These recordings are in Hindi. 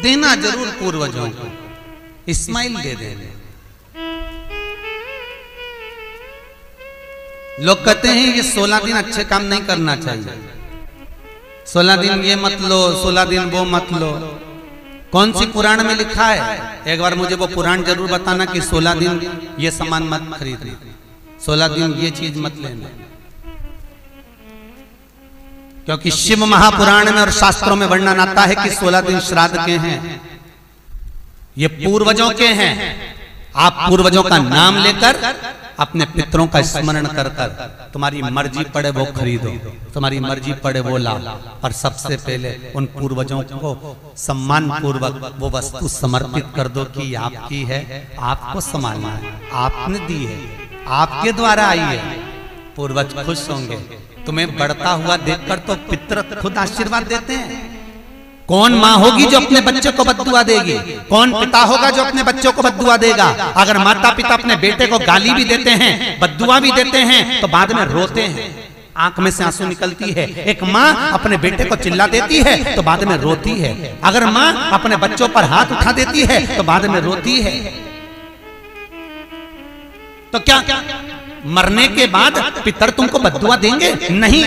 देना जरूर पूर्वजों को, इस्माइल दे देना। लोग कहते हैं ये 16 दिन अच्छे काम नहीं करना चाहिए, 16 दिन ये मत लो, 16 दिन वो मत लो। कौन सी पुराण में लिखा है? एक बार मुझे वो पुराण जरूर बताना कि 16 दिन ये सामान मत खरीदना, 16 दिन ये चीज मत लेना। क्योंकि शिव महापुराण में और शास्त्रों में वर्णन आता है कि 16 दिन श्राद्ध के हैं, ये पूर्वजों के हैं। आप पूर्वजों का नाम लेकर अपने पितरों का स्मरण कर कर तुम्हारी मर्जी पड़े वो खरीदो, तुम्हारी मर्जी पड़े वो लाओ, और सबसे पहले उन पूर्वजों को सम्मान पूर्वक वो वस्तु समर्पित कर दो कि आपकी है, आपको संभालना है, आपने दी है, आपके द्वारा आई है। पूर्वज खुश होंगे। तुम्हें बढ़ता हुआ देखकर तो पितर खुद आशीर्वाद देते हैं। कौन माँ होगी जो अपने बच्चे को बद्दुआ देगी? कौन पिता होगा जो अपने बच्चों को बद्दुआ देगा? अगर माता पिता अपने बेटे को गाली भी देते हैं, बद्दुआ भी देते हैं, तो बाद में रोते हैं, आंख में से आंसू निकलती है। एक माँ अपने बेटे को चिल्ला देती है तो बाद में रोती है। अगर माँ अपने बच्चों पर हाथ उठा देती है तो बाद में रोती है। तो क्या मरने के बाद पितर तुमको बद्दुआ देंगे? नहीं,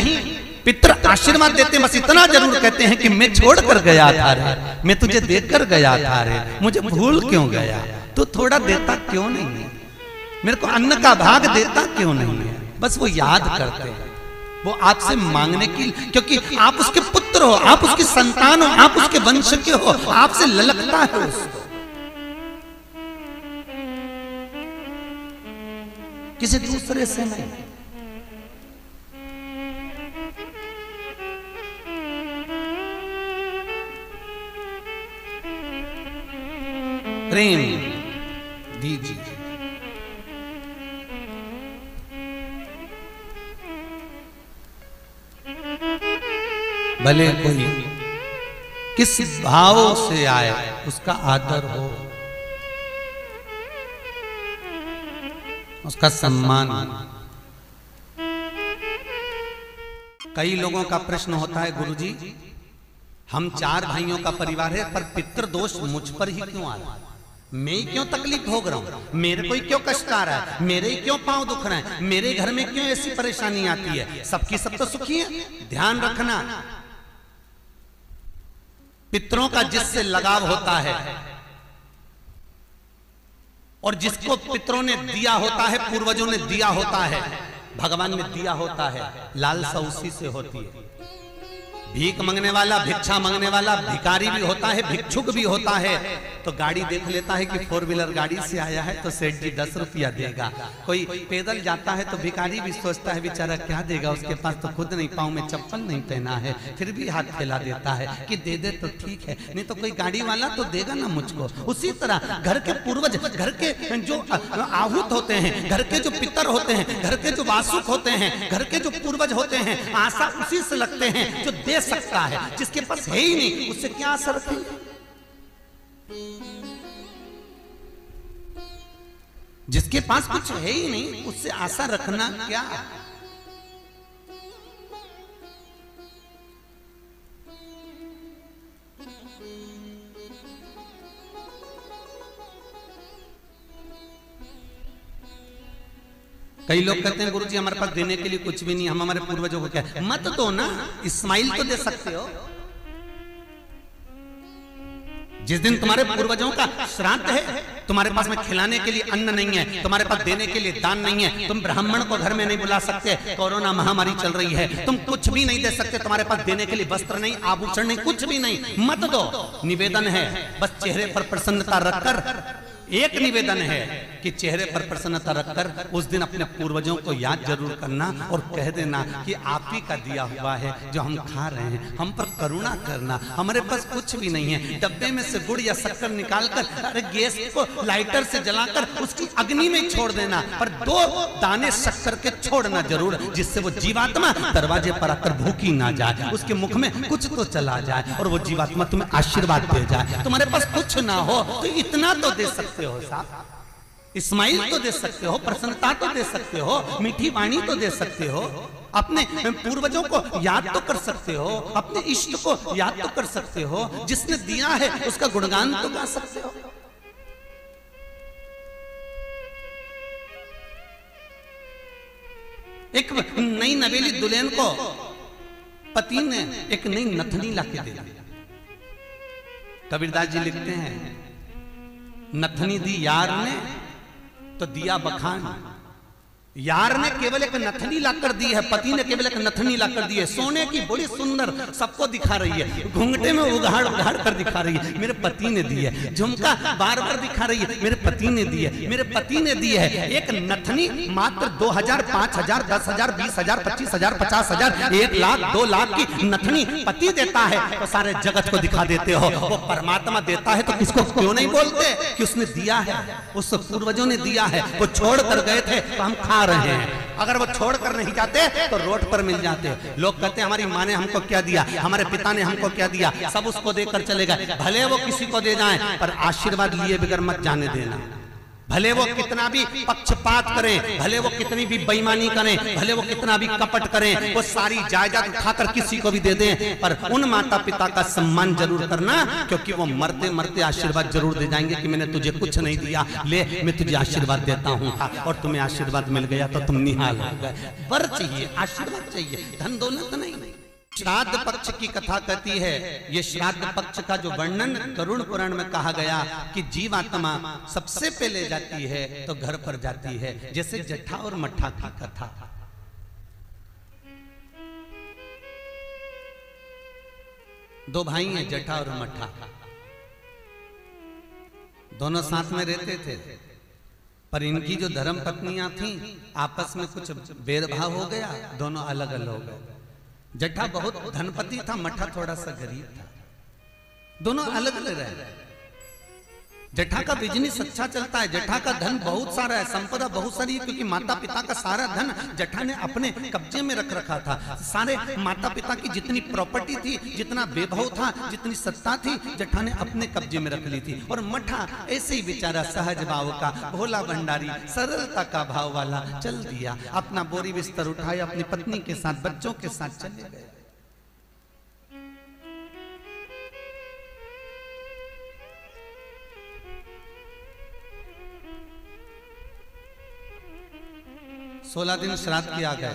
पितर आशीर्वाद देते हैं। बस इतना जरूर कहते हैं कि मैं छोड़ कर गया था रे, मैं तुझे देकर गया था रे, मुझे भूल क्यों गया? तू थोड़ा देता क्यों नहीं है? मेरे को अन्न का भाग देता क्यों नहीं है? बस वो याद करते हैं, वो आपसे मांगने की, क्योंकि आप उसके पुत्र हो, आप उसकी संतान हो, आप उसके वंश के हो, आपसे ललकता है उसको, किसी दूसरे से नहीं। प्रेम दीजिए। भले कोई किस भाव से आए उसका आदर हो, उसका सम्मान। कई लोगों का प्रश्न होता है, गुरुजी हम 4 भाइयों का परिवार है, पर पितृ दोष मुझ पर ही क्यों आ रहा है? मैं ही क्यों तकलीफ भोग रहा हूं? मेरे को ही क्यों कष्ट आ रहा है? मेरे ही क्यों पांव दुख रहे हैं? मेरे घर में क्यों ऐसी परेशानी आती है? सबकी सब तो सुखी है। ध्यान रखना, पितरों का जिससे लगाव होता है और जिसको पितरों ने दिया होता है, पूर्वजों ने दिया होता है, भगवान ने दिया होता है, लालसा उसी से होती है। भीख मांगने वाला, भिक्षा मांगने वाला भिखारी भी होता है, भिक्षुक भी होता है। तो गाड़ी देख लेता है कि 4 व्हीलर गाड़ी से आया है तो सेठ जी 10 रुपया देगा। कोई पैदल जाता है तो भिखारी भी सोचता है बेचारा क्या देगा, उसके पास तो खुद नहीं, पाँव में चप्पल नहीं पहना है, फिर भी हाथ फैला देता है कि दे दे तो ठीक है, नहीं तो कोई गाड़ी वाला तो देगा ना मुझको। उसी तरह घर के पूर्वज, घर के जो आहूत होते हैं, घर के जो पितर होते हैं, घर के जो वासुक होते हैं, घर के जो पूर्वज होते हैं, आशा उसी से लगते हैं जो दे सकता है। जिसके पास है ही नहीं उससे क्या आशा रखेंगे? जिसके पास कुछ है ही नहीं उससे आशा रखना क्या? कई लोग कहते हैं गुरुजी हमारे पास देने के लिए कुछ भी नहीं, हम हमारे पूर्वजों को क्या? मत दो ना, इस्माइल तो दे सकते हो। जिस दिन तुम्हारे पूर्वजों का श्राद्ध है, तुम्हारे पास में खिलाने के लिए अन्न नहीं है, तुम्हारे पास देने के लिए दान नहीं है, तुम ब्राह्मण को घर में नहीं बुला सकते, कोरोना महामारी चल रही है, तुम कुछ भी नहीं दे सकते, तुम्हारे पास देने के लिए वस्त्र नहीं, आभूषण नहीं, कुछ भी नहीं, मत दो। निवेदन है बस चेहरे पर प्रसन्नता रखकर, एक निवेदन है कि चेहरे पर प्रसन्नता रखकर उस दिन अपने पूर्वजों को याद जरूर करना और कह देना कि आप ही का दिया हुआ है जो हम खा रहे हैं, हम पर करुणा करना। हमारे पास कुछ भी नहीं है, डब्बे में से गुड़ या शक्कर निकालकर अरे गैस को लाइटर से जलाकर उसकी अग्नि में छोड़ देना, पर 2 दाने शक्कर के छोड़ना जरूर, जिससे वो जीवात्मा दरवाजे पर आकर भूखी ना जाए, उसके मुख में कुछ तो चला जाए और वो जीवात्मा तुम्हें आशीर्वाद दे जाए। तुम्हारे पास कुछ ना हो तो इतना तो दे सकते हो साहब। स्माइल तो दे सकते हो, प्रसन्नता तो दे सकते हो, मीठी वाणी तो दे सकते हो, अपने पूर्वजों को याद तो कर सकते हो, अपने इष्ट को याद तो कर सकते हो, जिसने दिया है उसका गुणगान तो गा सकते हो। एक नई नवेली दुल्हन को पति ने एक नई नथनी लाके दे दी। कबीरदास जी लिखते हैं, नथनी दी यार ने तो दिया बखान। यार ने केवल एक नथनी लाकर दी है, पति ने केवल एक नथनी लाकर दी है, सोने की बड़ी सुंदर, सबको दिखा रही है, घूंघटे में उघाड़ उघाड़ कर दिखा रही है, मेरे पति ने दी है। झुमका बार बार दिखा रही है, मेरे पति ने दी है, मेरे पति ने दी है। एक नथनी मात्र 2000, 5000, 10,000, 20,000, 25,000, 50,000, 1 लाख, 2 लाख की नथनी पति देता है तो सारे जगत को दिखा देते हो। वो परमात्मा देता है तो किसको क्यों नहीं बोलते कि उसने दिया है, उस पूर्वजों ने दिया है। वो छोड़ कर गए थे तो हम खा रहे हैं, अगर वो छोड़कर नहीं जाते तो रोड पर मिल जाते। लोग कहते हैं हमारी माँ ने हमको क्या दिया, हमारे पिता ने हमको क्या दिया, सब उसको देकर चले गए। भले वो किसी को दे जाएं पर आशीर्वाद लिए बगैर मत जाने देना। भले वो कितना भी पक्षपात करें, भले वो कितनी भी बेईमानी करें, भले वो कितना भी कपट करें, वो सारी जायदाद उठाकर किसी को भी दे दें, पर उन माता पिता का सम्मान जरूर करना, क्योंकि वो मरते मरते आशीर्वाद जरूर दे जाएंगे कि मैंने तुझे कुछ नहीं दिया, ले मैं तुझे आशीर्वाद देता हूँ, और तुम्हें आशीर्वाद मिल गया तो तुम निहाल हो गए। वर चाहिए, आशीर्वाद चाहिए, धन दौलत नहीं। श्राद्ध पक्ष की कथा कहती है, ये श्राद्ध पक्ष का जो वर्णन गरुड़ पुराण में कहा गया कि जीवात्मा सबसे पहले जाती है तो घर पर जाती है, जैसे जट्ठा और मट्ठा की कथा। दो भाई हैं, जट्ठा और मट्ठा, दोनों साथ में रहते थे, पर इनकी जो धर्म पत्नियां थीं आपस में कुछ भेदभाव हो गया, दोनों अलग अलग हो गए। जट्ठा बहुत धनपति था, मट्ठा थोड़ा सा गरीब था, दोनों अलग अलग रहे। जट्ठा का बिजनेस अच्छा चलता है, जट्ठा का धन बहुत सारा है, संपदा बहुत सारी है, क्योंकि माता पिता का सारा धन जट्ठा ने अपने कब्जे में रख रखा था। सारे माता पिता की जितनी प्रॉपर्टी थी, जितना वैभव था, जितनी सत्ता थी, जट्ठा ने अपने कब्जे में रख ली थी। और मट्ठा ऐसे ही बेचारा सहज भाव का, भोला भंडारी, सरलता का भाव वाला चल दिया, अपना बोरी बिस्तर उठाया, अपनी पत्नी के साथ, बच्चों के साथ चले गए। सोलह दिन श्राद्ध किया गया।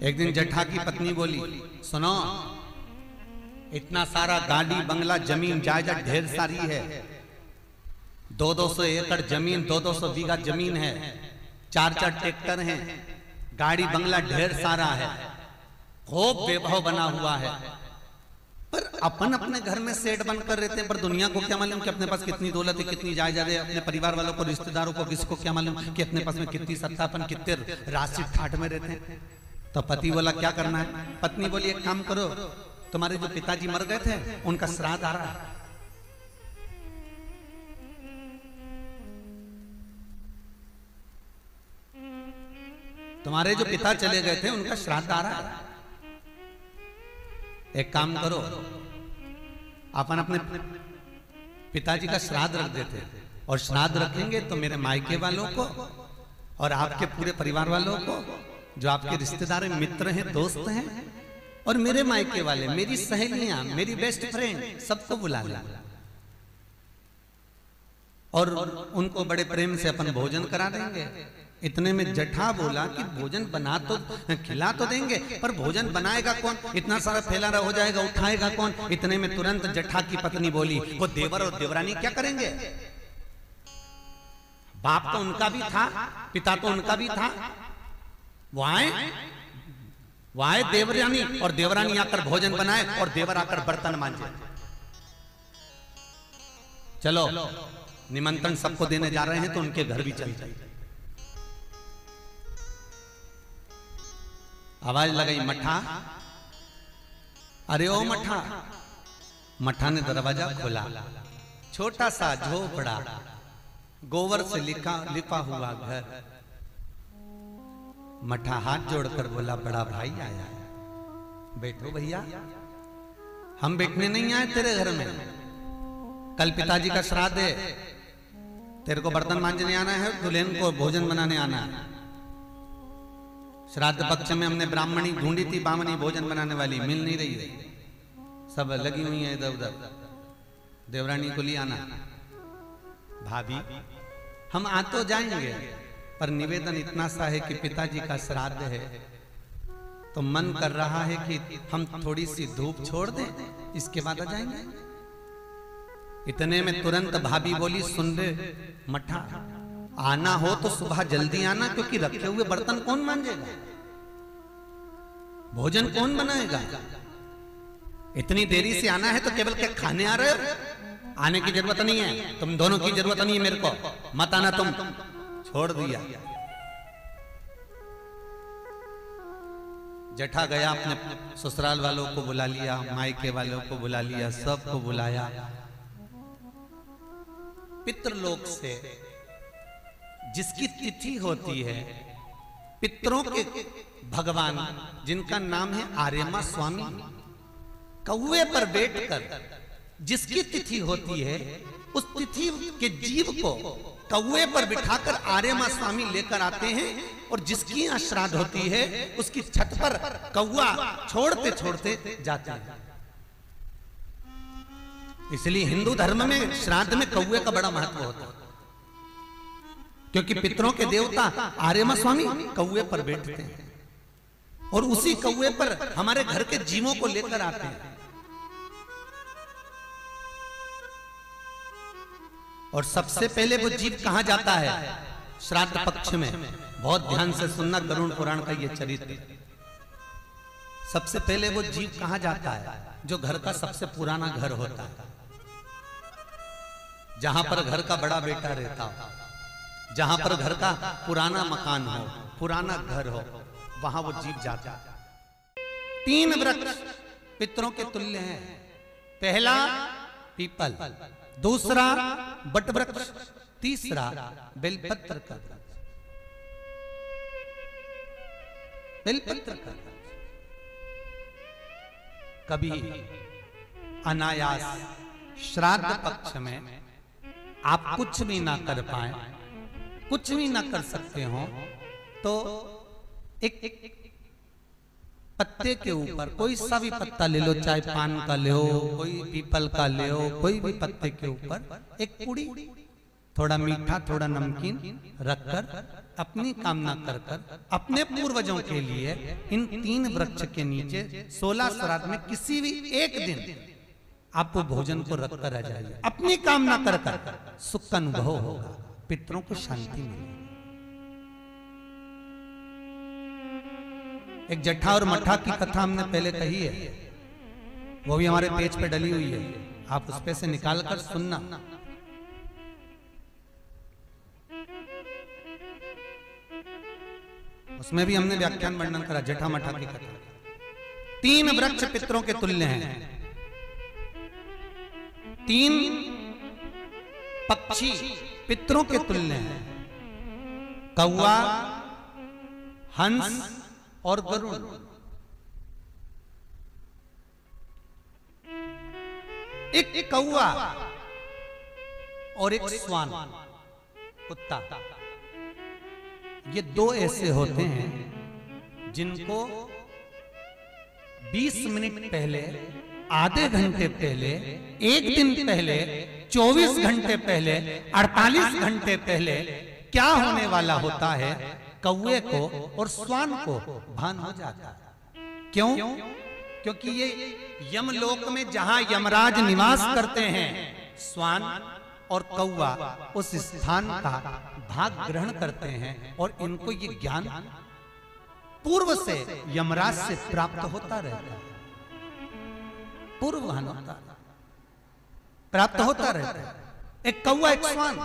एक दिन जट्ठा की पत्नी बोली, सुनो, इतना सारा गाड़ी बंगला जमीन जायदाद ढेर सारी है, 200 एकड़ जमीन, 200 बीघा जमीन है, 4 ट्रैक्टर हैं, गाड़ी बंगला ढेर सारा है, खूब वैभव बना हुआ है, पर अपन अपने घर में सेठ बनकर रहते हैं, पर दुनिया को क्या मालूम कि अपने पास कितनी दौलत है, कितनी जायदाद है, अपने परिवार वालों को, रिश्तेदारों को, किसको क्या मालूम कि अपने पास में कितनी सत्ता, अपन कितने राशि ठाट में रहते हैं। तो पति बोला क्या करना है, पत्नी बोली एक काम करो, तुम्हारे जो पिताजी मर गए थे उनका श्राद्ध आ रहा है, तुम्हारे जो पिता चले गए थे उनका श्राद्ध आ रहा है, एक काम करो, अपन अपने पिताजी का श्राद्ध रख देते, और श्राद्ध रखेंगे तो मेरे मायके वालों को और आपके पूरे परिवार वालों को, जो आपके रिश्तेदार हैं, मित्र हैं, दोस्त हैं, और मेरे मायके वाले, मेरी सहेलियां, मेरी बेस्ट फ्रेंड, सबको बुला लें, और उनको बड़े प्रेम से अपन भोजन करा देंगे। इतने में जट्ठा बोला कि भोजन बना तो खिला तो देंगे, पर भोजन बनाएगा कौन, इतना सारा फैला हो जाएगा, उठाएगा कौन। इतने में तुरंत जट्ठा की पत्नी बोली, वो देवर और देवरानी क्या करेंगे, बाप तो उनका भी था, पिता तो उनका भी था, वो आए देवरानी, और देवरानी आकर भोजन बनाए और देवर आकर बर्तन मांजे। चलो निमंत्रण सबको देने जा रहे हैं तो उनके घर भी चल जाए। आवाज लगाई, मट्ठा, अरे ओ मट्ठा। मट्ठा ने दरवाजा खोला, छोटा सा झोपड़ा, गोबर से लिपा हुआ घर। मट्ठा हाथ जोड़कर बोला, बड़ा भाई आया है, बैठो भैया, हम बैठने नहीं आए तेरे घर में, कल पिताजी का श्राद्ध है, तेरे को बर्तन मांजने आना है, दुल्हन को भोजन बनाने आना है। श्राद्ध पक्ष में हमने ब्राह्मणी ढूंढी थी, बामनी भोजन बनाने वाली मिल नहीं रही है, सब लगी हुई है इधर उधर। देवरानी को लिए आना। भाभी हम आ तो जाएंगे, पर निवेदन इतना सा है कि पिताजी का श्राद्ध है, तो मन कर रहा है कि हम थोड़ी सी धूप छोड़ दें, इसके बाद आ जाएंगे। इतने में तुरंत भाभी बोली, सुन रे मठा, आना हो तो सुबह जल्दी आना, क्योंकि रखे हुए बर्तन कौन मांजेगा, भोजन कौन बनाएगा। इतनी देरी से आना है तो केवल क्या खाने आ रहे हो? आने की जरूरत नहीं है, तुम दोनों की जरूरत नहीं है मेरे को, मत आना तुम। छोड़ दिया। जेठा गया, अपने ससुराल वालों को बुला लिया, मायके वालों को बुला लिया, सबको बुलाया। पितृलोक से जिसकी तिथि होती है, पितरों के भगवान जिनका नाम है आर्यमा स्वामी, कौवे पर बैठकर जिसकी तिथि होती है, उस तिथि के जीव को कौवे पर बिठाकर आर्यमा स्वामी लेकर आते हैं, और जिसकी यहाँ श्राद्ध होती है उसकी छत पर कौवा छोड़ते छोड़ते जाते हैं। इसलिए हिंदू धर्म में श्राद्ध में कौवे का बड़ा महत्व होता है, क्योंकि पितरों के देवता आर्यमा स्वामी कौवे पर बैठते हैं, और उसी कौवे पर हमारे घर के जीवों को लेकर आते हैं। और सबसे पहले वो जीव कहां जाता है श्राद्ध पक्ष में? बहुत ध्यान से सुनना गरुड़ पुराण का ये चरित्र। सबसे पहले वो जीव कहां जाता है? जो घर का सबसे पुराना घर होता है, जहां पर घर का बड़ा बेटा रहता हो, जहां पर घर का पुराना मकान हो, पुराना घर हो, वहां वो जीव जाता है। 3 वृक्ष पितरों के तुल्य हैं। पहला पीपल, दूसरा बट वृक्ष, तीसरा बेलपत्र का वृक्ष। बेलपत्र का वृक्ष कभी अनायास श्राद्ध पक्ष में आप कुछ भी ना कर पाए, कुछ भी ना कर सकते हो, तो एक पत्ते के ऊपर कोई सा भी पत्ता ले लो, चाहे पान का ले हो, कोई पीपल का ले हो, कोई भी पत्ते के ऊपर एक पुड़ी, थोड़ा मीठा थोड़ा नमकीन रखकर अपनी कामना कर कर अपने पूर्वजों के लिए इन 3 वृक्ष के नीचे 16 श्राद्ध में किसी भी एक दिन आप वो भोजन को रखकर आ जाइए। अपनी कामना कर कर सुख का अनुभव होगा, पितरों को शांति मिलेगी। एक जट्ठा और मट्ठा की कथा हमने पहले कही है, वो भी हमारे पेज पे डली हुई है, आप उस पे से निकाल कर सुनना। उसमें भी हमने व्याख्यान वर्णन करा जट्ठा मट्ठा की कथा। 3 वृक्ष पितरों के तुल्य हैं, 3 पक्षी पितरों के तुल्य हैं, कौवा, हंस और गरुड़। एक कौवा और एक स्वान, कुत्ता, ये 2 ऐसे होते हैं जिनको 20 मिनट पहले, आधे घंटे पहले, 1 दिन पहले, 24 घंटे पहले, 48 घंटे पहले क्या होने वाला होता है, कौवे को और स्वान को भान हो जाता है। क्यों? क्योंकि ये यमलोक में जहां यमराज निवास करते हैं, स्वान और कौवा उस स्थान का भाग ग्रहण करते हैं, और इनको ये ज्ञान पूर्व से यमराज से प्राप्त होता रहता है, पूर्ववान होता प्राप्त होता रहता है। एक कौवा एक स्वान,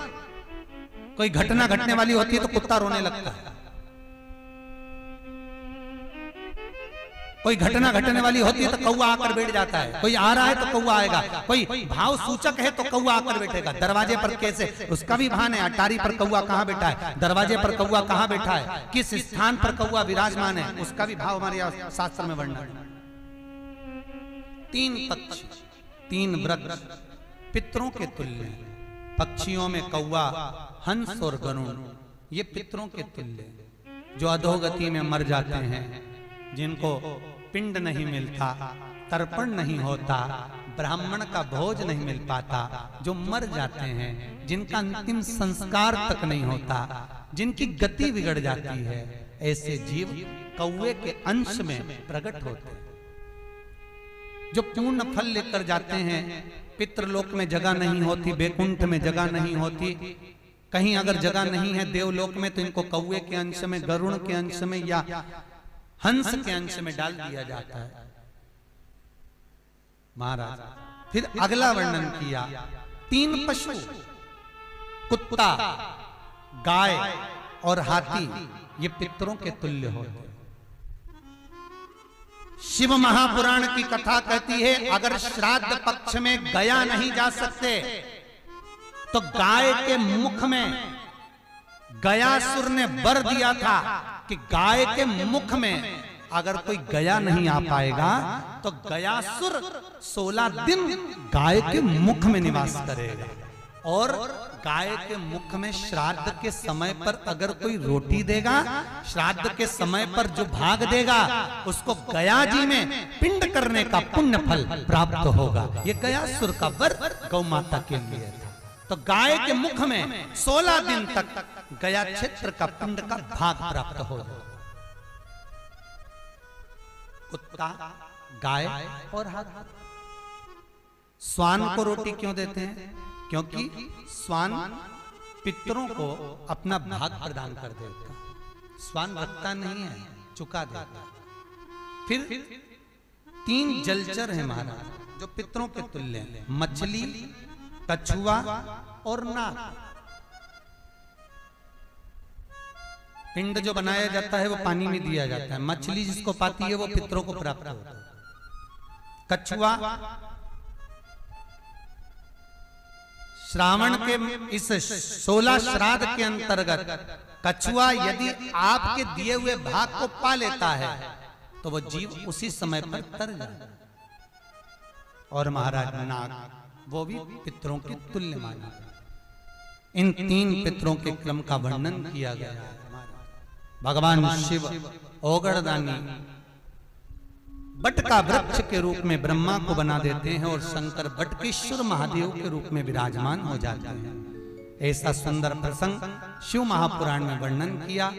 कोई घटना घटने वाली होती है तो कुत्ता रोने लगता है, कोई घटना घटने वाली होती है तो कौवा आकर बैठ जाता है, कोई आ रहा है तो कौवा आएगा, कोई भाव सूचक है तो कौवा आकर बैठेगा। दरवाजे पर कैसे, उसका भी भान है, अटारी पर कौवा कहां बैठा है, दरवाजे पर कौवा कहां बैठा है, किस स्थान पर कौवा विराजमान है, उसका भी भाव हमारे शास्त्र में वर्णन है। 3 पक्षी, 3 वृक्ष पितरों के तुल्य हैं। पक्षियों में कौवा हंस और गरुण, ये पितरों के तुल्य, जो अधोगति में मर जाते हैं, जिनको पिंड नहीं मिलता, तर्पण नहीं होता, ब्राह्मण का भोज नहीं मिल पाता, जो मर जाते हैं, जिनका अंतिम संस्कार तक नहीं होता, जिनकी गति बिगड़ जाती है, ऐसे जीव कौवे के अंश में प्रकट होते हैं, जो पूर्ण फल लेकर जाते हैं। पितृलोक में जगह नहीं होती, बैकुंठ में जगह नहीं होती, कहीं अगर जगह नहीं है देवलोक में, तो इनको कौवे के अंश में, गरुड़ के अंश में या हंस के अंश में डाल दिया जाता है। महाराज फिर अगला वर्णन किया, 3 पशु, कुत्ता, गाय और हाथी, ये पितरों के तुल्य होते। शिव महापुराण की कथा कहती है, अगर श्राद्ध पक्ष में गया नहीं जा सकते, तो गाय के मुख में गयासुर ने वर दिया था कि गाय के मुख में अगर कोई गया नहीं आ पाएगा तो गयासुर 16 दिन गाय के मुख में निवास करेगा। और गाय के मुख में श्राद्ध के समय पर अगर कोई रोटी देगा, श्राद्ध के समय पर जो भाग देगा, उसको गया जी में पिंड करने का पुण्य फल प्राप्त होगा। ये गयासुर का वर गौ माता के लिए था। तो गाय के मुख में 16 दिन तक गया क्षेत्र का पिंड का भाग प्राप्त होगा। कुत्ता, गाय और हाथी। स्वान को रोटी क्यों देते हैं? क्योंकि स्वान पितरों को अपना भाग प्रदान कर देता। स्वान रखता नहीं है, चुका देता। फिर 3 जलचर है महाराज जो पितरों के तुल्य हैं, मछली, कछुआ और नाग। पिंड जो बनाया जाता है वो पानी में दिया जाता है। मछली जिसको पाती है वो पितरों को प्राप्त होता है। कछुआ श्रावण के इस 16 श्राद्ध के अंतर्गत कछुआ यदि आपके दिए हुए भाग को पा लेता है तो वो जीव उसी समय पर तर जाता है। और महाराज नाग, वो भी पितरों के तुल्य माना। इन 3 पितरों के क्रम का वर्णन किया गया है। भगवान शिव ओगड़दानी बट का वृक्ष के रूप में ब्रह्मा को बना देते हैं और शंकर बटकेश्वर महादेव के रूप में विराजमान हो जाते हैं। ऐसा सुंदर प्रसंग शिव महापुराण में वर्णन किया।